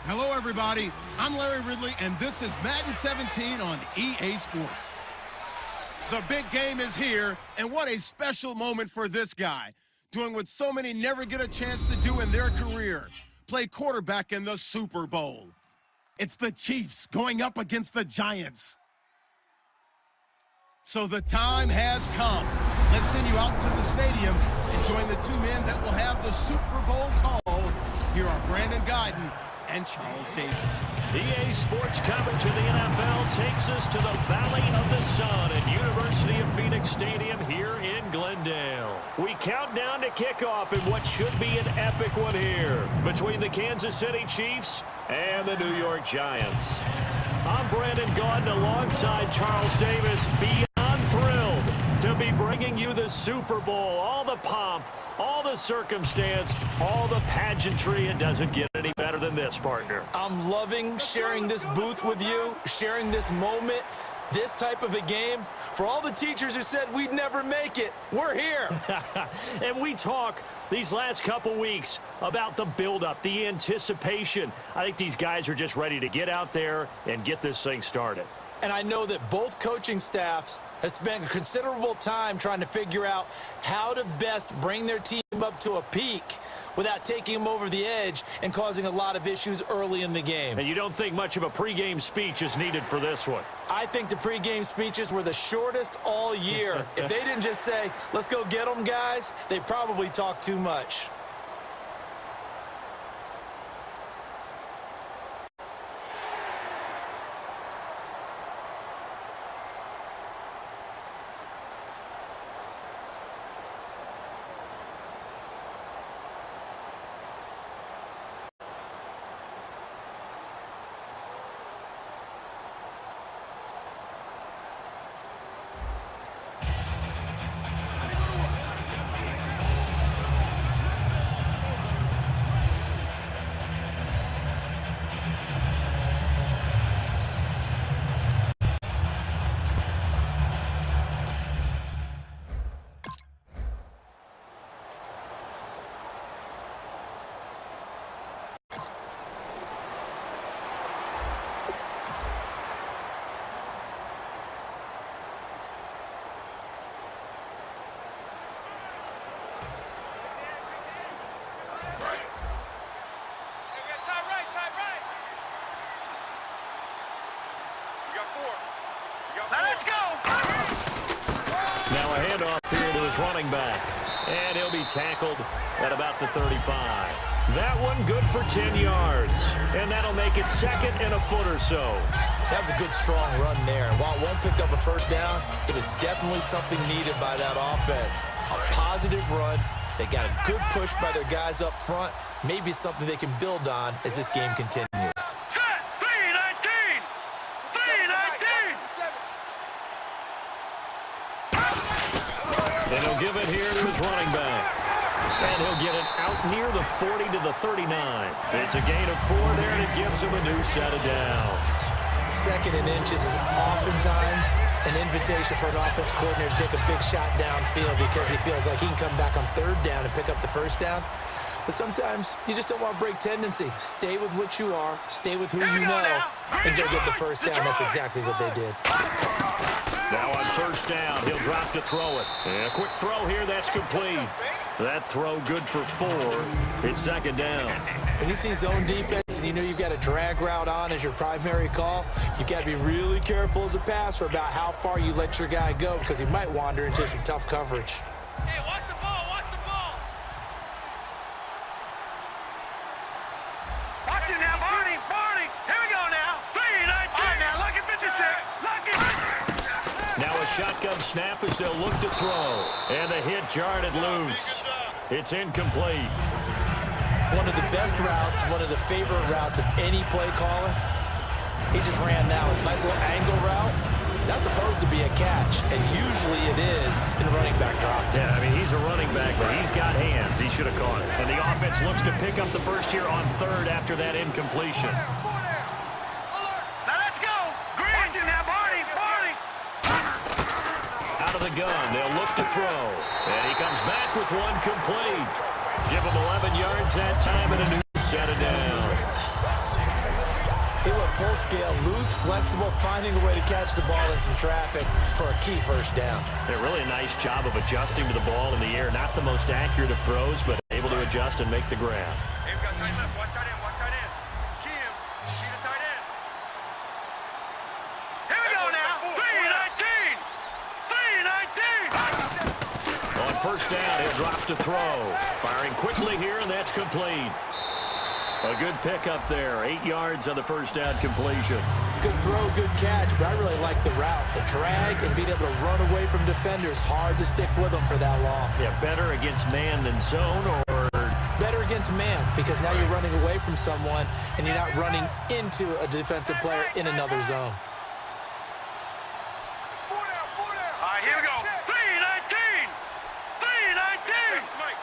Hello, everybody. I'm Larry Ridley, and this is Madden 17 on EA Sports. The big game is here, and what a special moment for this guy, doing what so many never get a chance to do in their career, play quarterback in the Super Bowl. It's the Chiefs going up against the Giants. So the time has come. Let's send you out to the stadium and join the two men that will have the Super Bowl call. Here are Brandon Guyton and Charles Davis. EA Sports coverage of the NFL takes us to the Valley of the Sun at University of Phoenix Stadium here in Glendale. We count down to kickoff in what should be an epic one here between the Kansas City Chiefs and the New York Giants. I'm Brandon Guyton alongside Charles Davis, beyond thrilled to be bringing you the Super Bowl, all the pomp, all the circumstance, all the pageantry. It doesn't get any better than this, partner. I'm loving sharing this booth with you, sharing this moment, this type of a game. For all the teachers who said we'd never make it, we're here. And we talk these last couple weeks about the buildup, the anticipation. I think these guys are just ready to get out there and get this thing started. And I know that both coaching staffs have spent considerable time trying to figure out how to best bring their team up to a peak without taking them over the edge and causing a lot of issues early in the game. And you don't think much of a pregame speech is needed for this one? I think the pregame speeches were the shortest all year. If they didn't just say, let's go get them, guys, they probably talked too much. Let's go! Now a handoff here to his running back. And he'll be tackled at about the 35. That one good for 10 yards. And that'll make it second and a foot or so. That was a good, strong run there. And while it won't pick up a first down, it is definitely something needed by that offense. A positive run. They got a good push by their guys up front. Maybe something they can build on as this game continues. And he'll give it here to his running back. And he'll get it out near the 40 to the 39. It's a gain of 4 there, and it gives him a new set of downs. Second and inches is oftentimes an invitation for an offense coordinator to take a big shot downfield because he feels like he can come back on third down and pick up the first down. But sometimes you just don't want to break tendency. Stay with what you are, stay with who you know, and go get the first down. That's exactly what they did. Now on first down, he'll drop to throw it. And a quick throw here, that's complete. That throw good for 4. It's second down. When you see zone defense and you know you've got a drag route on as your primary call, you've got to be really careful as a passer about how far you let your guy go because he might wander into some tough coverage. Hey, watch the ball, watch the ball. Watch it now, Barney. Here we go now. 3-19. All right, now, lucky 56. Lucky. Now a shotgun snap as they'll look to throw. And the hit jarred it loose. It's incomplete. One of the best routes, one of the favorite routes of any play caller. He just ran that one. Nice little angle route. That's supposed to be a catch, and usually it is in running back drop down. Yeah, I mean, he's a running back, but he's got hands. He should have caught it. And the offense looks to pick up the first here on third after that incompletion. Now let's go. Green. Watch it now, Barney. Out of the gun, they'll look to throw. And he comes back with one complete. Give him 11 yards that time and a new set of downs. Full scale, loose, flexible, finding a way to catch the ball in some traffic for a key first down. Yeah, really a nice job of adjusting to the ball in the air. Not the most accurate of throws, but able to adjust and make the grab. Hey, we got tight left. Watch tight end. Watch tight end. Key him. See the tight end. Here we go now. 3-19. 3-19. On first down, he'll drop to throw. Firing quickly here, and that's complete. A good pickup there. 8 yards on the first down completion. Good throw, good catch, but I really like the route. The drag and being able to run away from defenders. Hard to stick with them for that long. Yeah, better against man than zone, or better against man, because now you're running away from someone and you're not running into a defensive player in another zone. All right, here we go. 3-19. 3-19. Mike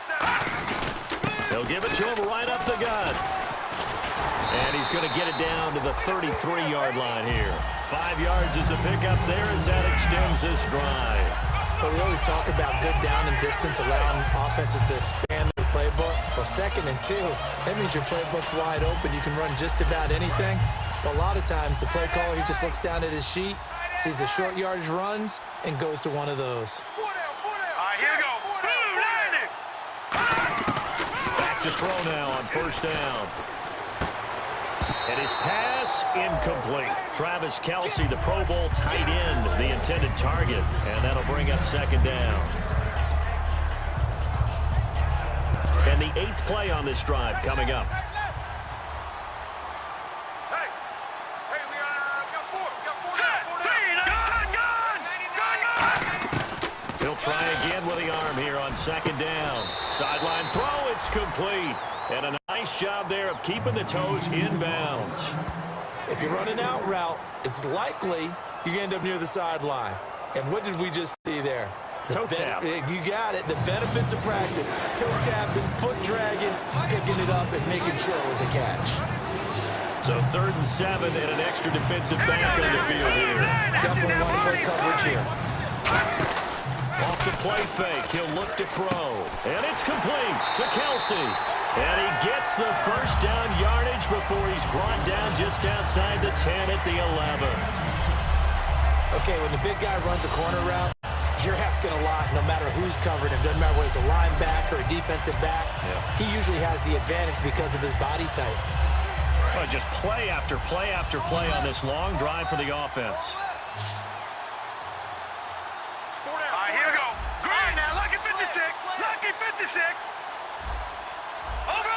57. they'll give it to him right up the gut. And he's going to get it down to the 33-yard line here. 5 yards is a pickup there as that extends this drive. But we always talk about good down and distance, allowing offenses to expand their playbook. Well, 2nd and 2, that means your playbook's wide open. You can run just about anything. But a lot of times, the play caller, he just looks down at his sheet, sees the short yardage runs, and goes to one of those. All right, here we go. Back to throw now on first down. And his pass incomplete. Travis Kelce, the Pro Bowl tight end, the intended target. And that'll bring up 2nd down. And the 8th play on this drive coming up. Hey, we got 4. He'll try again with the arm here on 2nd down. Sideline throw, it's complete. And a nice job there of keeping the toes inbounds. If you run an out route, it's likely you end up near the sideline. And what did we just see there? Toe tap. You got it. The benefits of practice. Toe tapping, foot dragging, picking it up, and making sure it was a catch. So 3rd and 7 and an extra defensive back on the field here. Definitely want to play coverage here. Off the play fake, he'll look to throw. And it's complete to Kelce. And he gets the first down yardage before he's brought down just outside the 10 at the 11. Okay, when the big guy runs a corner route, you're asking a lot no matter who's covering him. Doesn't matter whether it's a linebacker or a defensive back. Yeah. He usually has the advantage because of his body type. Well, just play after play after play on this long drive for the offense. All right, here we go. Green now, lucky 56. Lucky 56. Over.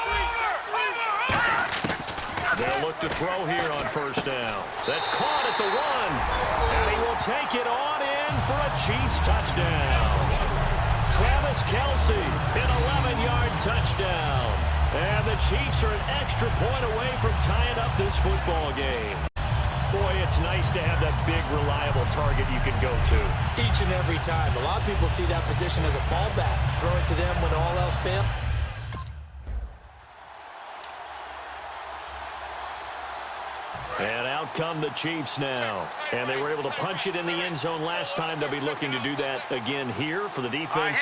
They'll look to throw here on first down. That's caught at the 1. And he will take it on in for a Chiefs touchdown. Travis Kelce, an 11-yard touchdown. And the Chiefs are an extra point away from tying up this football game. Boy, it's nice to have that big, reliable target you can go to. Each and every time. A lot of people see that position as a fallback. Throw it to them when all else fails. And out come the Chiefs now. And they were able to punch it in the end zone last time. They'll be looking to do that again here for the defense.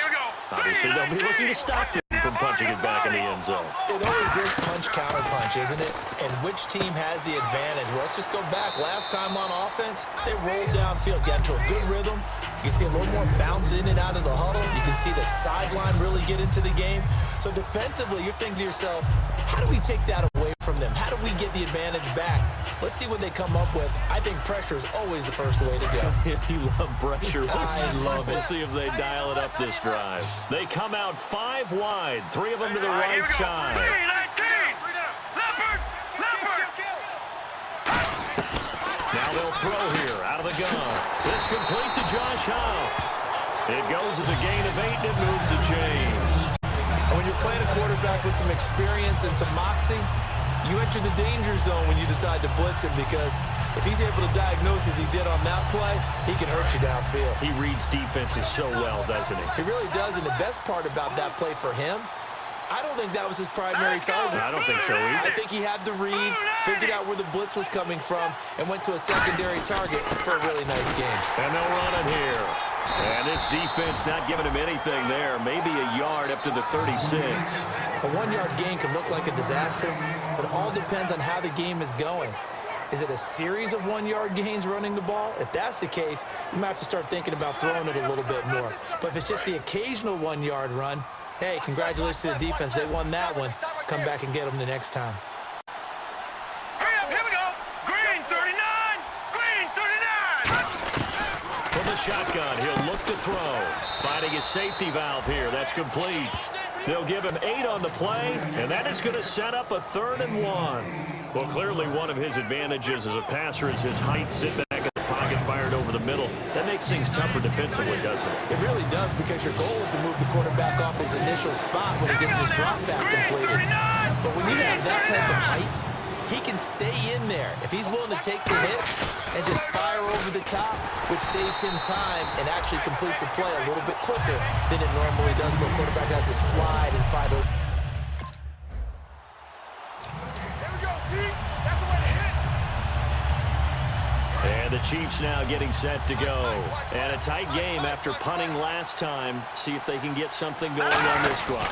Obviously, they'll be looking to stop them from punching it back in the end zone. It always is punch-counter-punch, isn't it? And which team has the advantage? Well, let's just go back. Last time on offense, they rolled downfield, got into a good rhythm. You can see a little more bounce in and out of the huddle. You can see the sideline really get into the game. So defensively, you're thinking to yourself, how do we take that away from them? How do we get the advantage back? Let's see what they come up with. I think pressure is always the first way to go. You love pressure. I love it. We'll see if they dial it up this drive. They come out 5 wide, 3 of them to the right side. 3-19. Now they'll throw here out of the gun. It's complete to Josh Huff. It goes as a gain of 8 and it moves the chains. When you're playing a quarterback with some experience and some moxie, you enter the danger zone when you decide to blitz him, because if he's able to diagnose as he did on that play, he can hurt you downfield. He reads defenses so well, doesn't he? He really does, and the best part about that play for him, I don't think that was his primary target. I don't think so either. I think he had the read, figured out where the blitz was coming from, and went to a secondary target for a really nice game. And they'll run it here. And this defense not giving him anything there. Maybe a yard up to the 36. A 1-yard gain can look like a disaster, but it all depends on how the game is going. Is it a series of one-yard gains running the ball? If that's the case, you might have to start thinking about throwing it a little bit more. But if it's just the occasional one-yard run, hey, congratulations to the defense. They won that one. Come back and get them the next time. Hurry up, here we go. Green, 39. Green, 39. From the shotgun, he'll look to throw. Finding his safety valve here. That's complete. They'll give him 8 on the play, and that is going to set up a 3rd and 1. Well, clearly one of his advantages as a passer is his height, sitting back in the pocket, fired over the middle. That makes things tougher defensively, doesn't it? It really does, because your goal is to move the quarterback off his initial spot when he gets his drop back completed. But when you have that type of height, he can stay in there. If he's willing to take the hits and just fire over the top, which saves him time and actually completes a play a little bit quicker than it normally does. The quarterback has to slide and fight over. And the Chiefs now getting set to go. And a tight game after punting last time. See if they can get something going on this drive.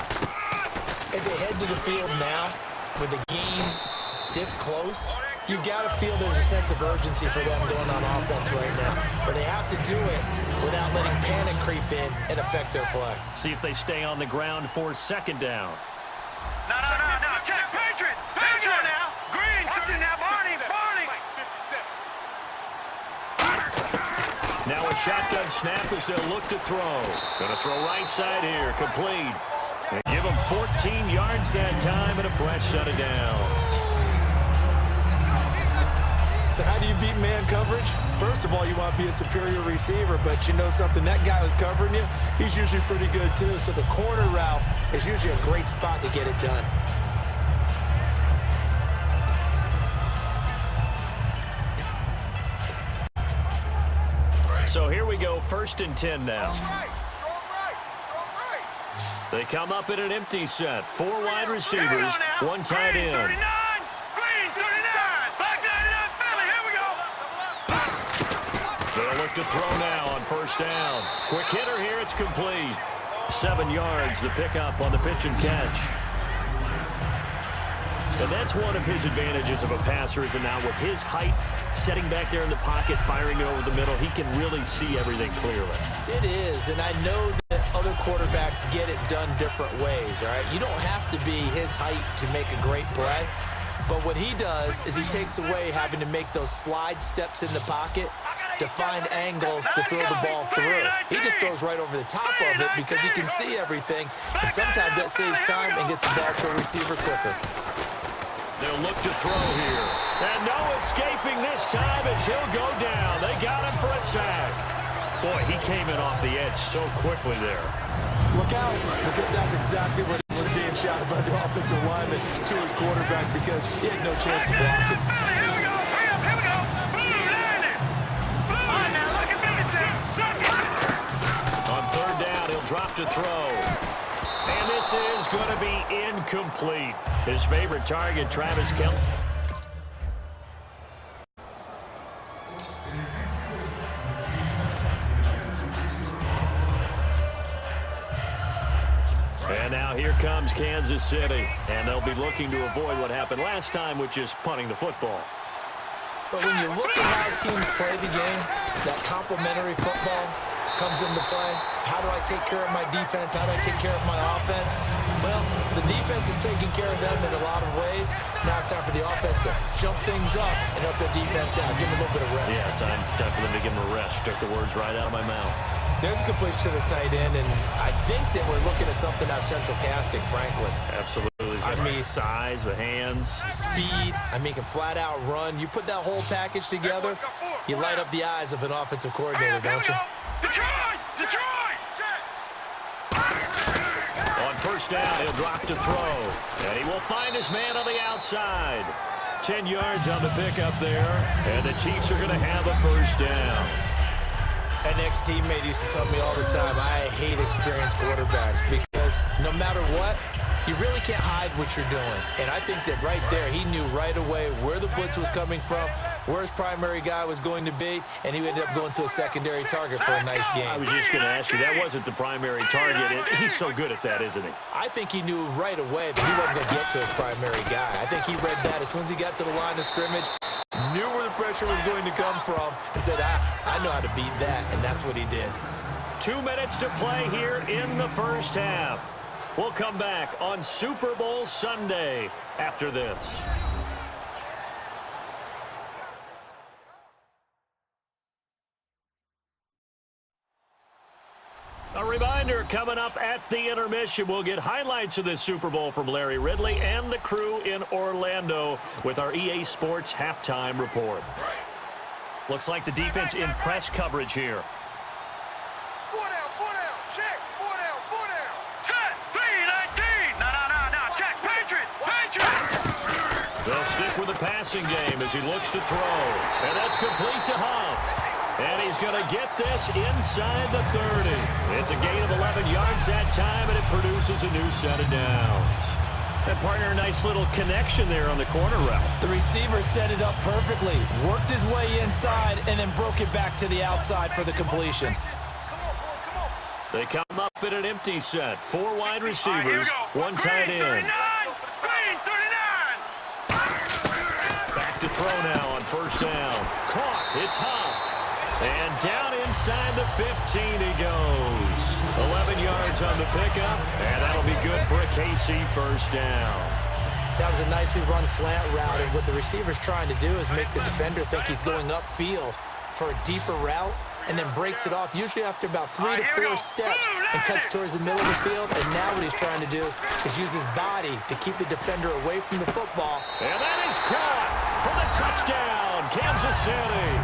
As they head to the field now, with the game this close, you got to feel there's a sense of urgency for them going on offense right now. But they have to do it without letting panic creep in and affect their play. See if they stay on the ground for 2nd down. No. Check. Patriot. Patriot now. Green, 30 now. Barney. Now a shotgun snap as they'll look to throw. Going to throw right side here. Complete. And give him 14 yards that time and a fresh set of downs. So how do you beat man coverage? First of all, you want to be a superior receiver, but you know something, that guy who's covering you, he's usually pretty good too. So the corner route is usually a great spot to get it done. So here we go, 1st and 10 now. They come up in an empty set. 4 wide receivers, 1 tight end. They'll look to throw now on 1st down. Quick hitter here, it's complete. 7 yards, the pickup on the pitch and catch. And that's one of his advantages of a passer, is now with his height, setting back there in the pocket, firing it over the middle, he can really see everything clearly. It is, and I know that other quarterbacks get it done different ways, all right? You don't have to be his height to make a great play, but what he does is he takes away having to make those slide steps in the pocket to find angles to throw the ball through. He just throws right over the top of it because he can see everything, and sometimes that saves time and gets the ball to a receiver quicker. They'll look to throw here. And no escaping this time as he'll go down. They got him for a sack. Boy, he came in off the edge so quickly there. Look out, because that's exactly what was being shouted by the offensive lineman to his quarterback, because he had no chance to block it. Here we go. Here we go. Blue landed. Blue. All right, now look at this. On 3rd down, he'll drop to throw. And this is going to be incomplete. His favorite target, Travis Kelce. And now here comes Kansas City. And they'll be looking to avoid what happened last time, which is punting the football. But when you look at how teams play the game, that complementary football comes into play. How do I take care of my defense? How do I take care of my offense? Well, the defense is taking care of them in a lot of ways. Now it's time for the offense to jump things up and help their defense out. Give them a little bit of rest. Yeah, time for them to give them a rest. Took the words right out of my mouth. There's a completion to the tight end, and I think that we're looking at something out of central casting, frankly. Absolutely. I mean, size, the hands. Speed. I mean, can flat out run. You put that whole package together, you light up the eyes of an offensive coordinator, don't you? Detroit! On 1st down, he'll drop to throw. And he will find his man on the outside. 10 yards on the pickup there. And the Chiefs are going to have a 1st down. An ex-teammate used to tell me all the time, I hate experienced quarterbacks because no matter what, you really can't hide what you're doing. And I think that right there, he knew right away where the blitz was coming from, where his primary guy was going to be, and he ended up going to a secondary target for a nice game. I was just going to ask you, that wasn't the primary target. He's so good at that, isn't he? I think he knew right away that he wasn't going to get to his primary guy. I think he read that as soon as he got to the line of scrimmage. knew where the pressure was going to come from, and said, I know how to beat that, and that's what he did. 2 minutes to play here in the first half. We'll come back on Super Bowl Sunday after this. A reminder, coming up at the intermission, we'll get highlights of this Super Bowl from Larry Ridley and the crew in Orlando with our EA Sports halftime report. Looks like the defense in press coverage here. Four down, check, four down. Set, 3-19. No, check, Patriot. They'll stick with the passing game as he looks to throw. And that's complete to Huff. And he's going to get this inside the 30. It's a gain of 11 yards that time, and it produces a new set of downs. And partner, a nice little connection there on the corner route. The receiver set it up perfectly, worked his way inside, and then broke it back to the outside for the completion. They come up in an empty set. 4 wide receivers, 1 tight end. Back to throw now on first down. Caught. It's Huff. And down inside the 15 he goes. 11 yards on the pickup, and that'll be good for a KC first down. That was a nicely run slant route, and what the receiver's trying to do is make the defender think he's going upfield for a deeper route, and then breaks it off, usually after about 3 to 4 steps, and cuts towards the middle of the field. And now what he's trying to do is use his body to keep the defender away from the football. And that is caught for the touchdown, Kansas City.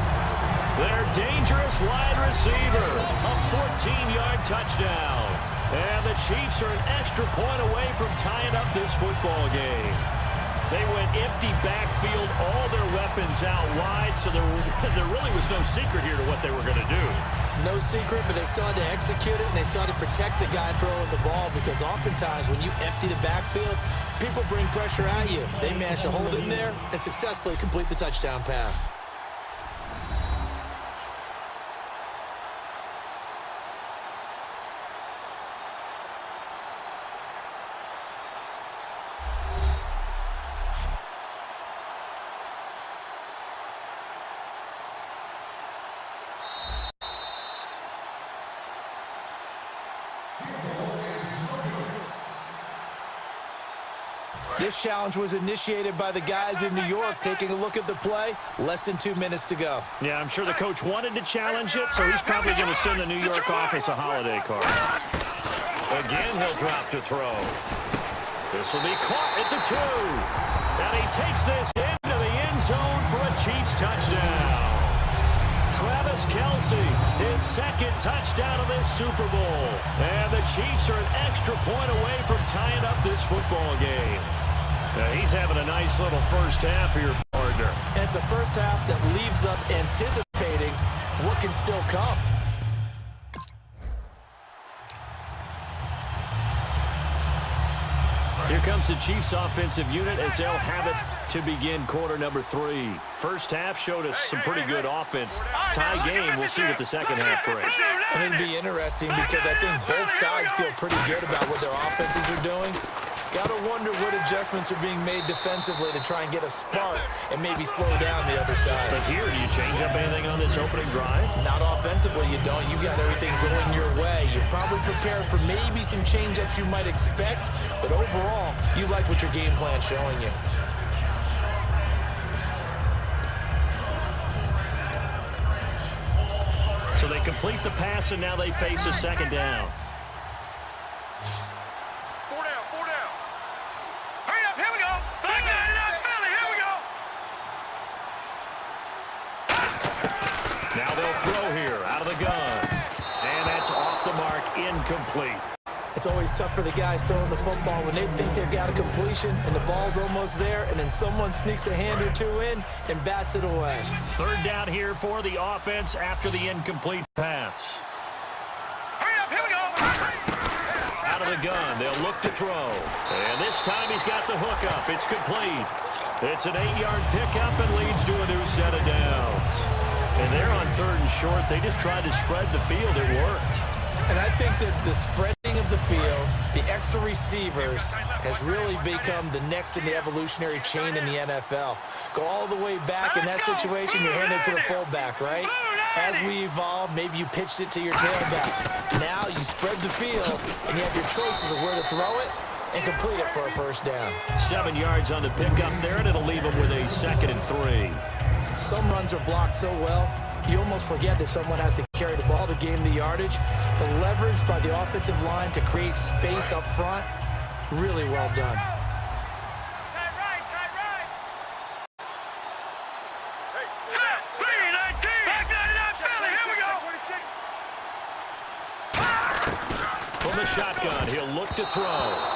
Their dangerous wide receiver, a 14-yard touchdown. And the Chiefs are an extra point away from tying up this football game. They went empty backfield, all their weapons out wide, so there really was no secret here to what they were going to do. No secret, but they still had to execute it, and they still had to protect the guy throwing the ball, because oftentimes when you empty the backfield, people bring pressure at you. They managed to hold it in there and successfully complete the touchdown pass. This challenge was initiated by the guys in New York. Taking a look at the play, less than 2 minutes to go. Yeah, I'm sure the coach wanted to challenge it, so he's probably going to send the New York office a holiday card. Again, he'll drop to throw. This will be caught at the 2. And he takes this into the end zone for a Chiefs touchdown. Travis Kelce, his second touchdown of this Super Bowl. And the Chiefs are an extra point away from tying up this football game. He's having a nice little first half here, partner. And it's a first half that leaves us anticipating what can still come. Here comes the Chiefs offensive unit as they'll have it to begin quarter number 3. First half showed us some pretty good offense. Tie game, we'll see what the second half brings. And it'll be interesting because I think both sides feel pretty good about what their offenses are doing. Got to wonder what adjustments are being made defensively to try and get a spark and maybe slow down the other side. But here, do you change up anything on this opening drive? Not offensively, you don't. You got everything going your way. You're probably prepared for maybe some change-ups you might expect, but overall, you like what your game plan's showing you. So they complete the pass, and now they face a second down. Now they'll throw here out of the gun. And that's off the mark, incomplete. It's always tough for the guys throwing the football when they think they've got a completion and the ball's almost there, and then someone sneaks a hand or two in and bats it away. Third down here for the offense after the incomplete pass. Here we go. Out of the gun, they'll look to throw. And this time he's got the hook up. It's complete. It's an 8-yard pickup and leads to a new set of downs. And they're on 3rd and short. They just tried to spread the field. It worked. And I think that the spreading of the field, the extra receivers has really become the next in the evolutionary chain in the NFL. Go all the way back in that situation, you're handed to the fullback, right? As we evolve, maybe you pitched it to your tailback. Now you spread the field, and you have your choices of where to throw it and complete it for a first down. 7 yards on the pickup there, and it'll leave them with a 2nd and 3. Some runs are blocked so well, you almost forget that someone has to carry the ball to gain the yardage. The leverage by the offensive line to create space up front, really well done. From the shotgun, he'll look to throw.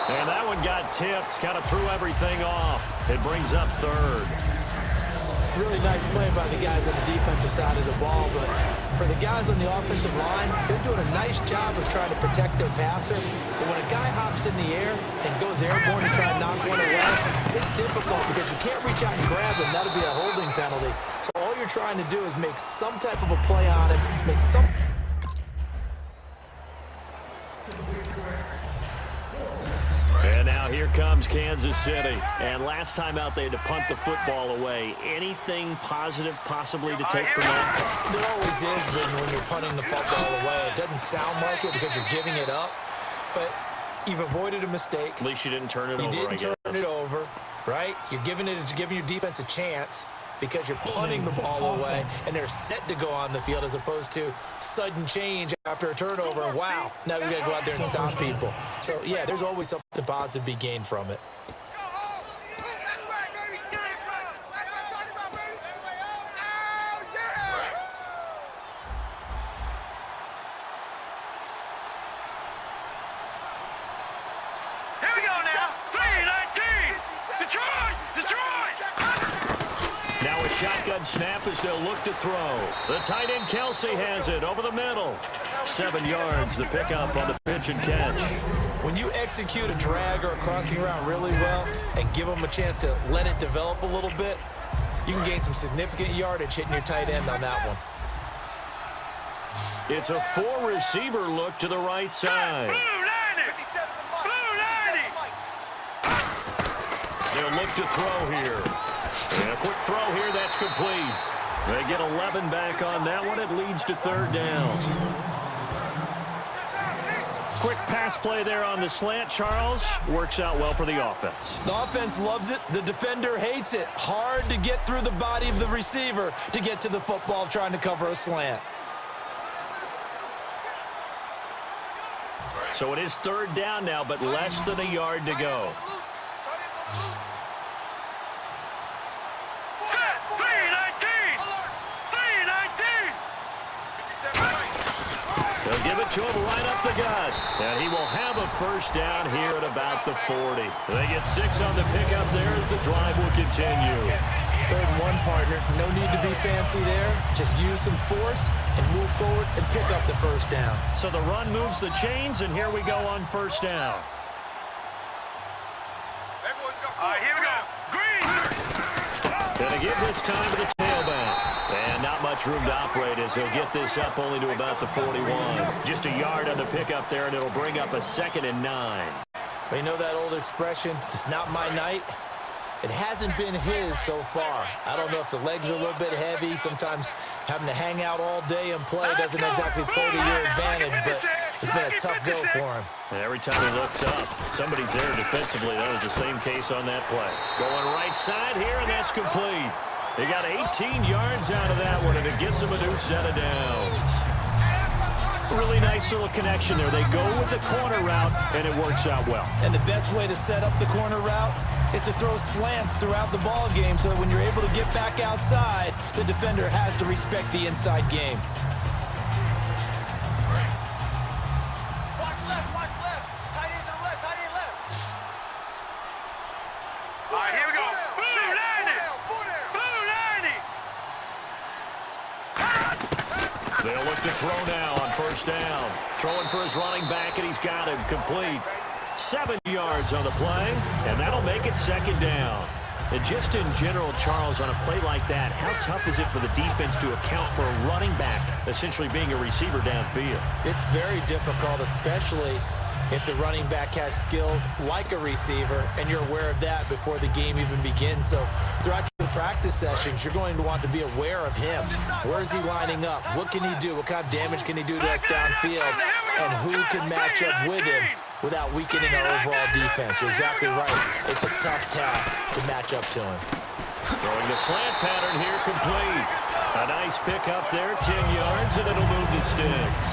And that one got tipped, kind of threw everything off. It brings up 3rd. Really nice play by the guys on the defensive side of the ball, but for the guys on the offensive line, they're doing a nice job of trying to protect their passer. But when a guy hops in the air and goes airborne and try to knock one away, it's difficult because you can't reach out and grab him. That'll be a holding penalty. So all you're trying to do is make some type of a play on him, make some... And now here comes Kansas City. And last time out, they had to punt the football away. Anything positive possibly to take from that? There always is when you're punting the football away. It doesn't sound like it because you're giving it up, but you've avoided a mistake. At least you didn't turn it over, I guess. You didn't turn it over, right? You're giving your defense a chance because you're punting the ball away, and they're set to go on the field as opposed to sudden change after a turnover. And wow, now we got to go out there and stop people. So, yeah, there's always something positive to be gained from it. Here we go now. 3-19. Detroit! Now a shotgun snap as they'll look to throw. The tight end Kelsey has it over the middle. 7 yards, the pickup on the pitch and catch. When you execute a drag or a crossing route really well and give them a chance to let it develop a little bit, you can gain some significant yardage hitting your tight end on that one. It's a 4-receiver look to the right side. Blue 90. They'll look to throw here. And a quick throw here, that's complete. They get 11 back on that one. It leads to 3rd down. Quick pass play there on the slant, Charles. Works out well for the offense. The offense loves it. The defender hates it. Hard to get through the body of the receiver to get to the football trying to cover a slant. So it is 3rd down now, but less than a yard to go. They'll give it to him right up the gut. And he will have a first down here at about the 40. They get 6 on the pickup there as the drive will continue. 3rd and 1, partner. No need to be fancy there. Just use some force and move forward and pick up the first down. So the run moves the chains, and here we go on first down. Here we go. Green. Gonna give this time to the tailback. And not much room to operate as he'll get this up only to about the 41. Just a yard on the pickup there, and it'll bring up a 2nd and 9. Well, you know that old expression, it's not my night? It hasn't been his so far. I don't know if the legs are a little bit heavy. Sometimes having to hang out all day and play doesn't exactly play to your advantage, but it's been a tough go for him. And every time he looks up, somebody's there defensively. That was the same case on that play. Going right side here, and that's complete. They got 18 yards out of that one, and it gets them a new set of downs. Really nice little connection there. They go with the corner route, and it works out well. And the best way to set up the corner route is to throw slants throughout the ball game so that when you're able to get back outside, the defender has to respect the inside game. Watch left. Tight end to the left, tight end left. All right, here we go. Blue 90. They'll look to throw now on first down. Throwing for his running back, and he's got him complete. 7 yards on the play, and that'll make it 2nd down. And just in general, Charles, on a play like that, how tough is it for the defense to account for a running back essentially being a receiver downfield? It's very difficult, especially If the running back has skills like a receiver, and you're aware of that before the game even begins. So throughout your practice sessions, you're going to want to be aware of him. Where is he lining up? What can he do? What kind of damage can he do to us downfield? And who can match up with him without weakening our overall defense? You're exactly right. It's a tough task to match up to him. Throwing the slant pattern here complete. A nice pick up there, 10 yards, and it'll move the sticks.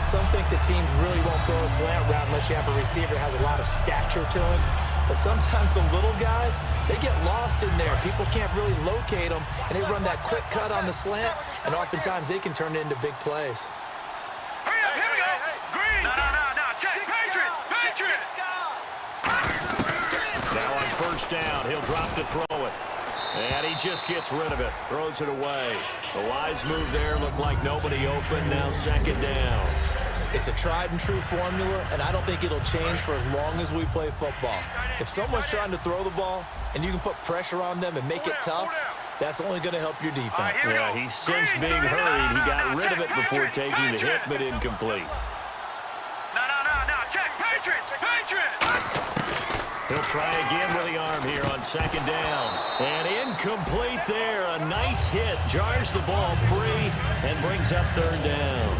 Some think that teams really won't throw a slant route unless you have a receiver that has a lot of stature to him. But sometimes the little guys, they get lost in there. People can't really locate them, and they run that quick cut on the slant, and oftentimes they can turn it into big plays. Hurry up, here we go. Green. No. Check. Patriot. Now on first down, he'll drop to throw it. And he just gets rid of it, throws it away. The wise move there looked like nobody open, now second down. It's a tried-and-true formula, and I don't think it'll change for as long as we play football. If someone's trying to throw the ball, and you can put pressure on them and make it tough, that's only going to help your defense. Yeah, he sensed being hurried. He got rid of it before taking the hit, but incomplete. No. Check. Patriot. He'll try again with the arm here on second down. And incomplete there. A nice hit. Jars the ball free and brings up third down.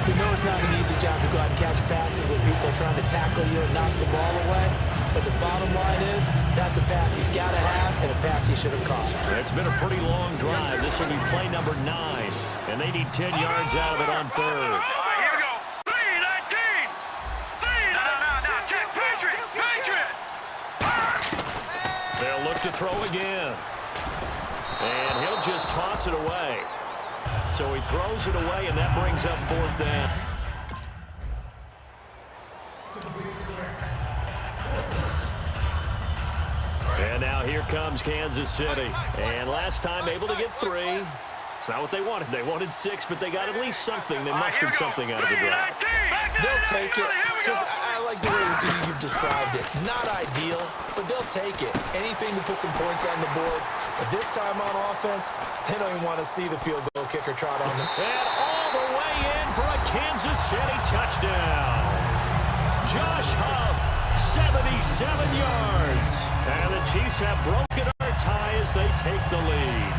We know it's not an easy job to go out and catch passes when people are trying to tackle you and knock the ball away. But the bottom line is, that's a pass he's got to have and a pass he should have caught. It's been a pretty long drive. This will be play number 9. And they need 10 yards out of it on third. Here we go. 3-19. No. Check. Patriot. They'll look to throw again. And he'll just toss it away. So he throws it away, and that brings up fourth down. And now here comes Kansas City. And last time able to get 3. It's not what they wanted. They wanted 6, but they got at least something. They mustered something out of the drive. They'll take it. I like the way you've described it. Not ideal, but they'll take it. Anything to put some points on the board. But this time on offense, they don't even want to see the field goal kicker trot on them. And all the way in for a Kansas City touchdown. Josh Huff, 77 yards. And the Chiefs have broken our tie as they take the lead.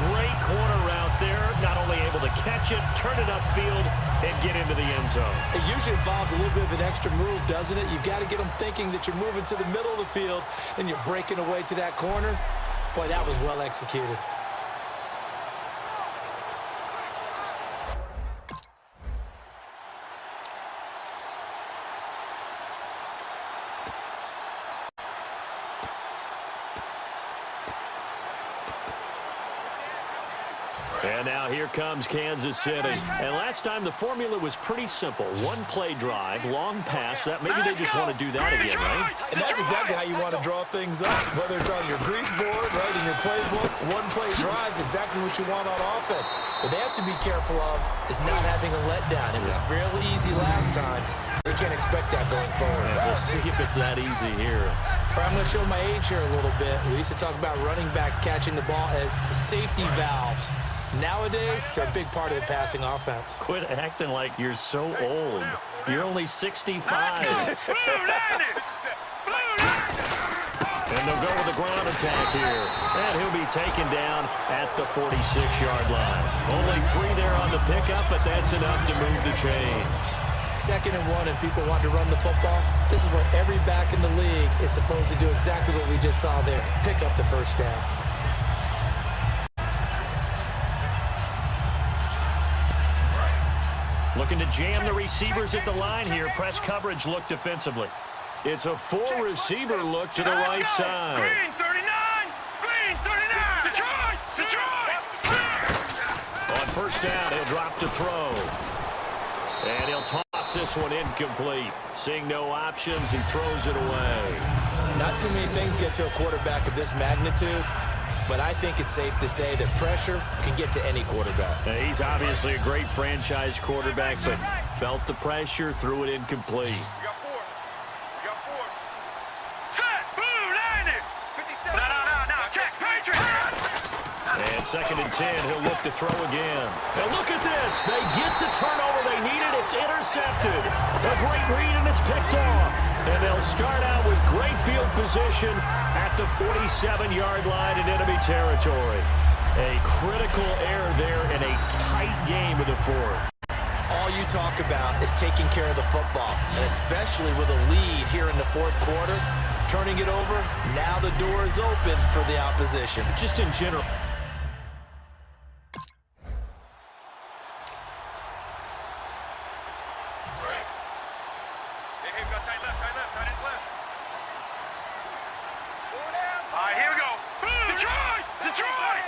Great corner route there. Not only able to catch it, turn it upfield, and get into the end zone. It usually involves a little bit of an extra move, doesn't it? You've got to get them thinking that you're moving to the middle of the field and you're breaking away to that corner. Boy, that was well executed. And now here comes Kansas City. And last time the formula was pretty simple. One play drive, long pass. That maybe they just want to do that again, right? And that's exactly how you want to draw things up. Whether it's on your grease board, right, in your playbook, one play drive is exactly what you want on offense. What they have to be careful of is not having a letdown. It was fairly easy last time. They can't expect that going forward. Yeah, we'll see if it's that easy here. I'm going to show my age here a little bit. We used to talk about running backs catching the ball as safety valves. Nowadays, they're a big part of the passing offense. Quit acting like you're so old. You're only 65. And they'll go with the ground attack here. And he'll be taken down at the 46-yard line. Only 3 there on the pickup, but that's enough to move the chains. 2nd and 1, and people want to run the football. This is where every back in the league is supposed to do exactly what we just saw there. Pick up the first down. Looking to jam the receivers at the line here. Press coverage look defensively. It's a 4-receiver look to the right side. Green 39! Green 39! Detroit! On first down, he'll drop to throw. And he'll toss this one incomplete. Seeing no options, he throws it away. Not too many things get to a quarterback of this magnitude, but I think it's safe to say that pressure can get to any quarterback. Now, he's obviously a great franchise quarterback, but felt the pressure, threw it incomplete. You got 4. Set! Blue 90! No. Check! Patriot! And 2nd and 10. He'll look to throw again. And look at this. They get the turnover they needed. It's intercepted. A great read, and it's picked off. And they'll start out with great field position at the 47-yard line in enemy territory. A critical error there in a tight game of the fourth. All you talk about is taking care of the football, and especially with a lead here in the fourth quarter, turning it over, now the door is open for the opposition. Just in general. Here we go. Detroit! Detroit!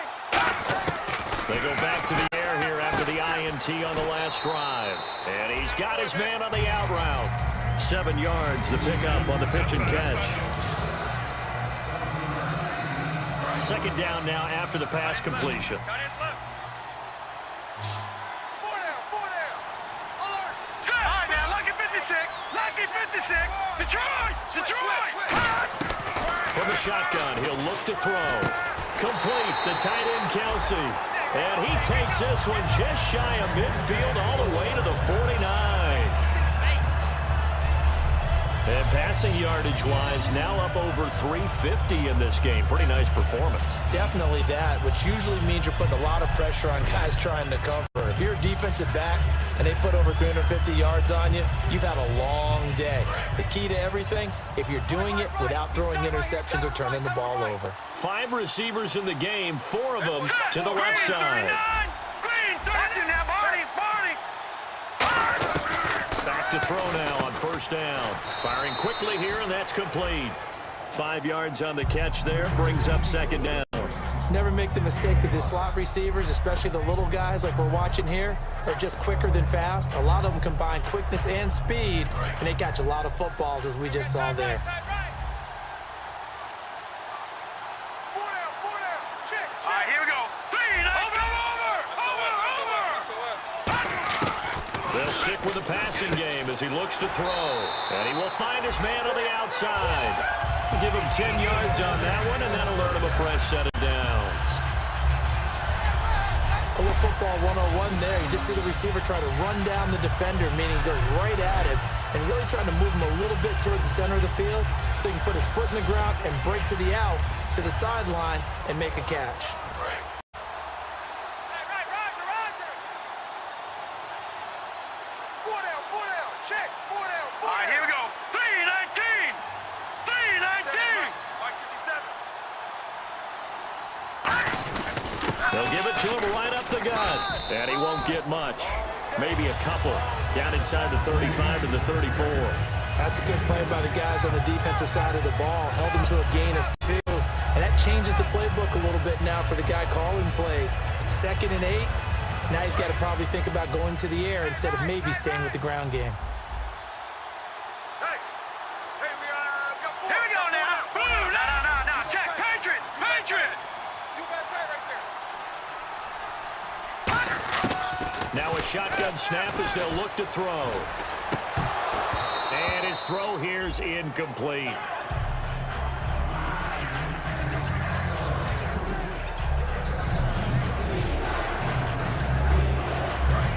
They go back to the air here after the INT on the last drive. And he's got his man on the out route. 7 yards the pickup on the pitch and catch. 2nd down now after the pass completion. Four down. Alert! Set! All right, now, lucky 56. Lucky 56. Detroit! Detroit! From the shotgun, he'll look to throw. Complete, the tight end, Kelsey. And he takes this one just shy of midfield all the way to the 49. And passing yardage-wise, now up over 350 in this game. Pretty nice performance. Definitely that, which usually means you're putting a lot of pressure on guys trying to cover. If you're a defensive back and they put over 350 yards on you, you've had a long day. The key to everything, if you're doing it without throwing interceptions or turning the ball over. 5 receivers in the game, 4 of them to the left side. Green, 30 now, Barney! Back to throw now on 1st down. Firing quickly here, and that's complete. 5 yards on the catch there, brings up 2nd down. Never make the mistake that the slot receivers, especially the little guys like we're watching here, are just quicker than fast. A lot of them combine quickness and speed, and they catch a lot of footballs, as we just saw there. Four down. Check. All right, here we go. 3, over. They'll stick with the passing game as he looks to throw. And he will find his man on the outside. Give him 10 yards on that one, and that'll earn him a fresh set of downs. A little football 101 there. You just see the receiver try to run down the defender, meaning he goes right at him, and really trying to move him a little bit towards the center of the field so he can put his foot in the ground and break to the out, to the sideline, and make a catch. Four down. Check. 4 down. All right, here we go. 3-19. 3-19. They'll give it to him right up the gut. And he won't get much. Maybe a couple. Down inside the 35 to the 34. That's a good play by the guys on the defensive side of the ball. Held him to a gain of 2. And that changes the playbook a little bit now for the guy calling plays. 2nd and 8. Now he's got to probably think about going to the air instead of maybe staying with the ground game. Hey, we got 4. Here we go now. Boom. No. Check. Patriot. You got that right there. Now a shotgun snap as they'll look to throw. And his throw here's incomplete.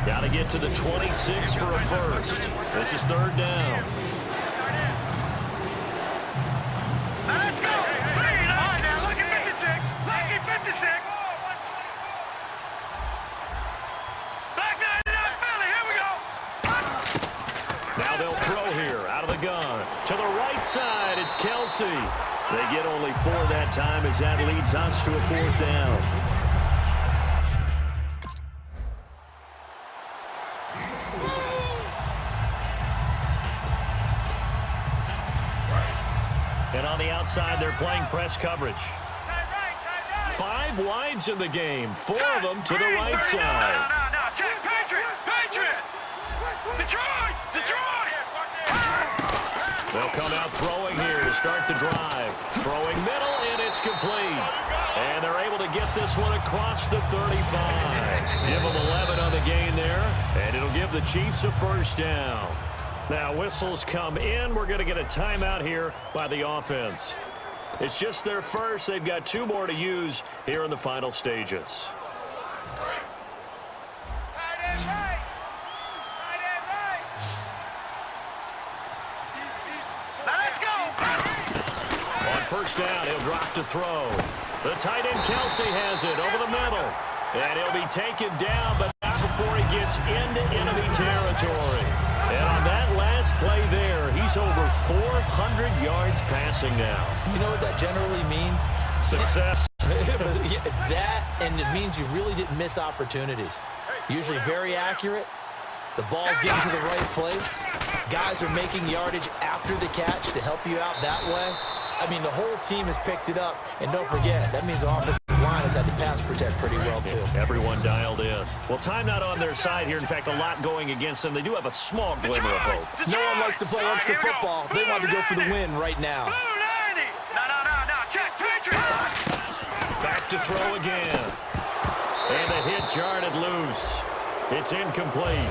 Got to get to the 26 for a first. This is 3rd down. Now let's go. 3. All right, now, lucky 56. Lucky 56. Back 99, Philly. Here we go. Now they'll throw here out of the gun. To the right side, it's Kelsey. They get only 4 that time as that leads us to a 4th down. And on the outside, they're playing press coverage. 5 wides in the game, 4 of them to the right side. No. Check. Patriot. Detroit. They'll come out throwing here to start the drive. Throwing middle, and it's complete. And they're able to get this one across the 35. Give them 11 on the gain there, and it'll give the Chiefs a 1st down. Now whistles come in. We're going to get a timeout here by the offense. It's just their first. They've got 2 more to use here in the final stages. Tight end right. Tight end right. Now let's go. On first down, he'll drop to throw. The tight end Kelsey has it over the middle. And he'll be taken down, but not before he gets into enemy territory. And on that last play there, he's over 400 yards passing now. You know what that generally means? Success. That, and it means you really didn't miss opportunities. Usually very accurate. The ball's getting to the right place. Guys are making yardage after the catch to help you out that way. I mean, the whole team has picked it up. And don't forget, that means the offensive line has had to pass protect pretty well, too. Everyone dialed in. Well, time not on their side here. In fact, a lot going against them. They do have a small glimmer of hope. No one likes to play extra football. They want to go for the win right now. No. Check. Patriot. Back to throw again. And the hit jarred it loose. It's incomplete.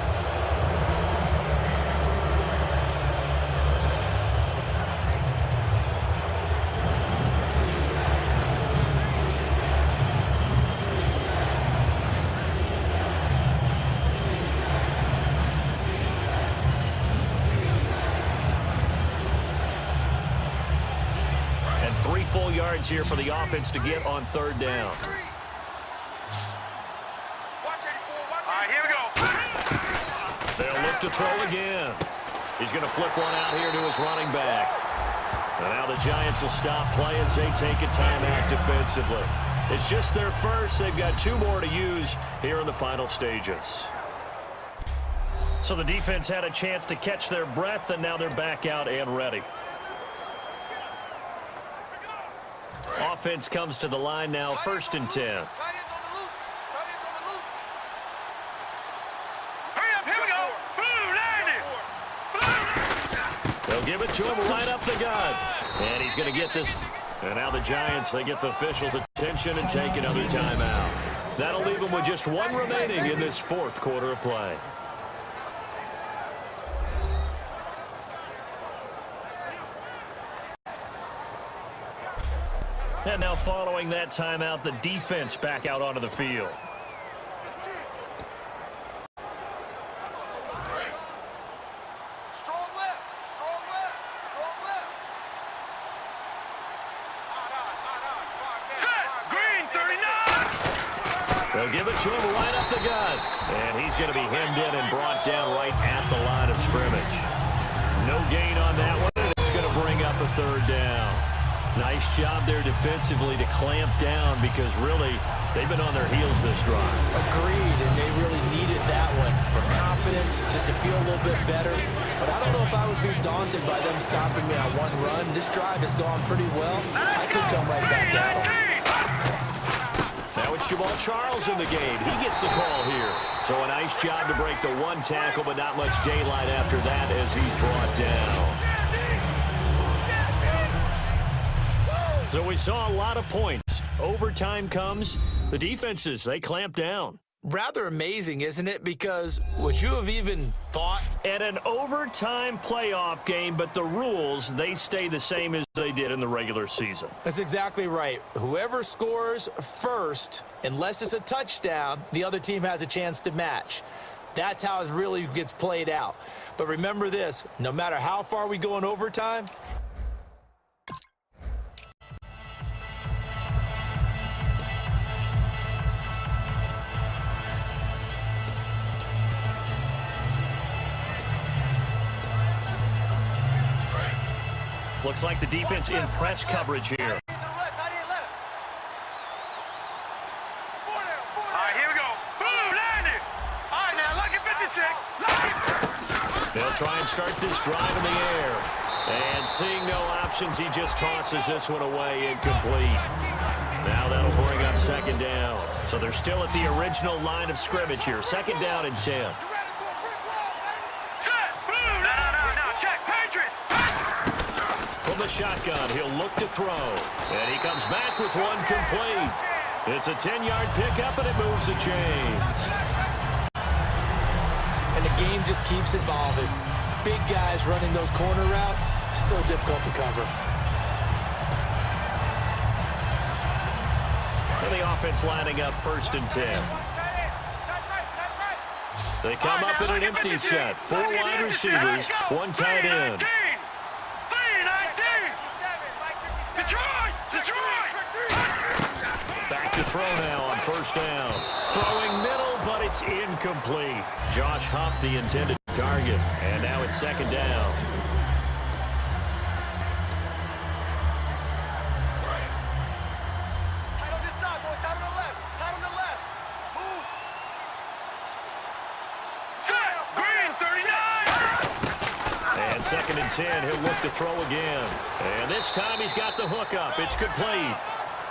And 3 full yards here for the offense to get on third down. They'll look to throw again. He's going to flip one out here to his running back. And now the Giants will stop play as they take a timeout defensively. It's just their first. They've got 2 more to use here in the final stages. So the defense had a chance to catch their breath, and now they're back out and ready. Offense comes to the line now, 1st and 10. They'll give it to him right up the gut. And he's going to get this. And now the Giants, they get the officials' attention and take another timeout. That'll leave them with just 1 remaining in this 4th quarter of play. And now following that timeout, the defense back out onto the field. They'll give it to him right up the gut. And he's going to be hemmed in and brought down right at the line of scrimmage. No gain on that one, and it's going to bring up a 3rd down. Nice job there defensively to clamp down because really they've been on their heels this drive. Agreed, and they really needed that one for confidence, just to feel a little bit better. But I don't know if I would be daunted by them stopping me on 1 run. This drive has gone pretty well. I could come right back at them. Now it's Jamal Charles in the game. He gets the call here. So a nice job to break the 1 tackle, but not much daylight after that as he's brought down. So we saw a lot of points. Overtime comes. The defenses, they clamp down. Rather amazing, isn't it? Because would you have even thought? At an overtime playoff game, but the rules, they stay the same as they did in the regular season. That's exactly right. Whoever scores first, unless it's a touchdown, the other team has a chance to match. That's how it really gets played out. But remember this, no matter how far we go in overtime, looks like the defense in press coverage here. All right, here we go. Boom, landed. All right, now, lucky 56. They'll try and start this drive in the air. And seeing no options, he just tosses this one away, incomplete. Now that'll bring up 2nd down. So they're still at the original line of scrimmage here. 2nd down and 10. From the shotgun, he'll look to throw. And he comes back with 1 complete. It's a 10-yard pickup, and it moves the chains. and the game just keeps evolving. Big guys running those corner routes, so difficult to cover. offense lining up 1st and 10. They come up in an empty set. 4 wide receivers, 1 tight end. Back to throw now on 1st down. Throwing middle, but it's incomplete. Josh Huff, the intended target. And now it's 2nd down. And 2nd and 10, he'll look to throw again. And this time he's got the hook up. It's complete.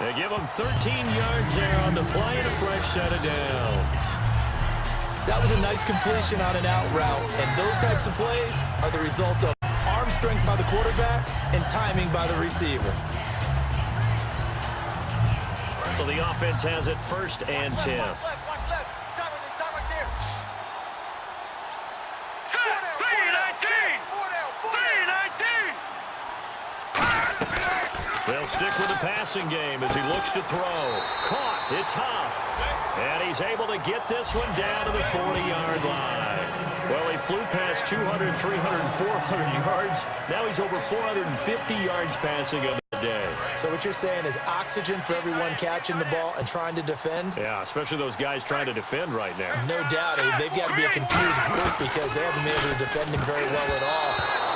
They give him 13 yards there on the play and a fresh set of downs. That was a nice completion on an out route, and those types of plays are the result of arm strength by the quarterback and timing by the receiver. So the offense has it 1st and 10. They'll stick with the passing game as he looks to throw. Caught. It's Huff. And he's able to get this one down to the 40-yard line. Well, he flew past 200, 300, 400 yards. Now he's over 450 yards passing on the day. So what you're saying is oxygen for everyone catching the ball and trying to defend? Yeah, especially those guys trying to defend right now. No doubt. They've got to be a confused group because they haven't been able to defend him very well at all.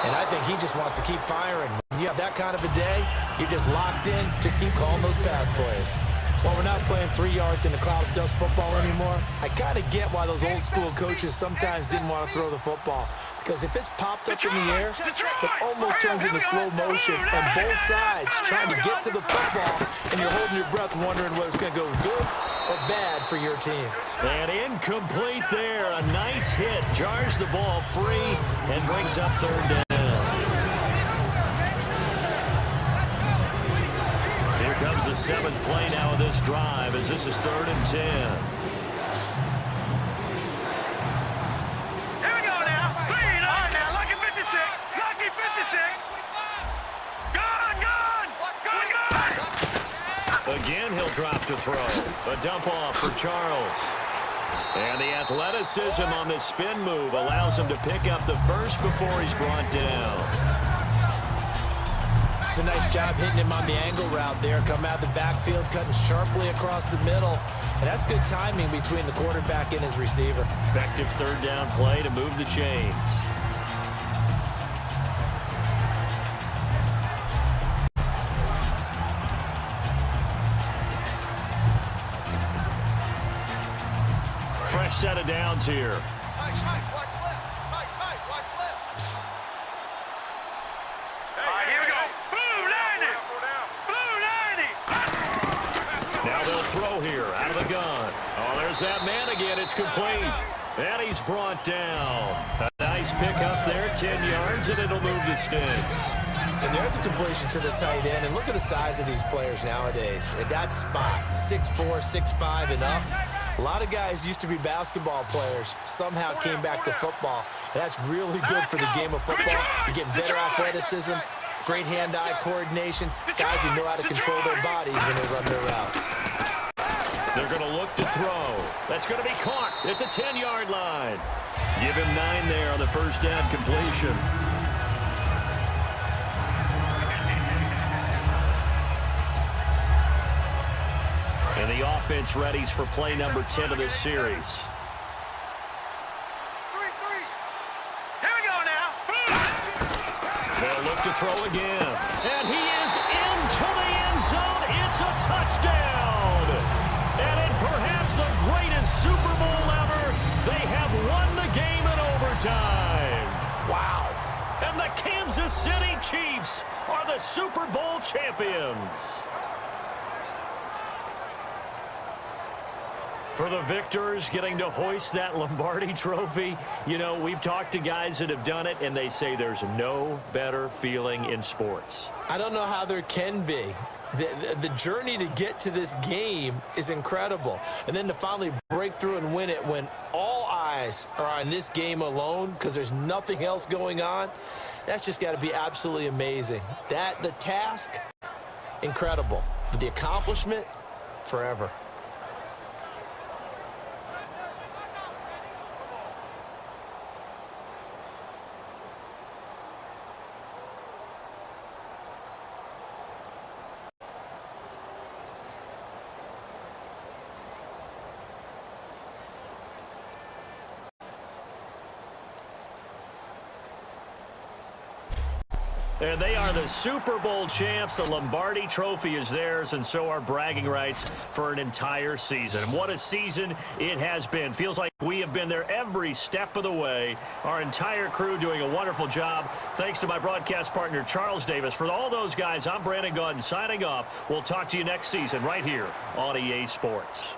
And I think he just wants to keep firing. When you have that kind of a day, you're just locked in. Just keep calling those pass plays. While we're not playing 3 yards in a cloud of dust football anymore, I kind of get why those old school coaches sometimes didn't want to throw the football. Because if it's popped up in the air, it almost turns into slow motion. And both sides trying to get to the football, and you're holding your breath wondering whether it's going to go good or bad for your team. And incomplete there. A nice hit. Jars the ball free and brings up 3rd down. Comes the 7th play now of this drive as this is 3rd and 10. Here we go now. Clean on now. Lucky 56. Lucky 56. Gone. Again, he'll drop to throw. A dump off for Charles. And the athleticism on this spin move allows him to pick up the first before he's brought down. A nice job hitting him on the angle route there. Come out the backfield, cutting sharply across the middle. And that's good timing between the quarterback and his receiver. Effective 3rd down play to move the chains. Fresh set of downs here. Tight, watch left. Tight, watch left. All right, here we go. Now they'll throw here out of the gun. Oh, there's that man again. It's complete. And he's brought down. A nice pickup there, 10 yards, and it'll move the sticks. And there's a completion to the tight end. And look at the size of these players nowadays. At that spot, 6'4", 6'5", and up. A lot of guys used to be basketball players, somehow came back to football. And that's really good for the game of football. You're getting better athleticism, great hand-eye coordination, guys who know how to control their bodies when they run their routes. They're going to look to throw. That's going to be caught at the 10-yard line. Give him 9 there on the 1st down completion. And the offense readies for play number 10 of this series. They'll look to throw again. And he is into the end zone. It's a touchdown. And in perhaps the greatest Super Bowl ever, they have won the game in overtime. Wow. And the Kansas City Chiefs are the Super Bowl champions. For the victors getting to hoist that Lombardi trophy, you know, we've talked to guys that have done it, and they say there's no better feeling in sports. I don't know how there can be. The journey to get to this game is incredible. And then to finally break through and win it when all eyes are on this game alone because there's nothing else going on, that's just got to be absolutely amazing. The task, incredible. But the accomplishment, forever. And they are the Super Bowl champs. The Lombardi Trophy is theirs, and so are bragging rights for an entire season. And what a season it has been. Feels like we have been there every step of the way. Our entire crew doing a wonderful job. Thanks to my broadcast partner, Charles Davis. For all those guys, I'm Brandon Gaudin signing off. We'll talk to you next season right here on EA Sports.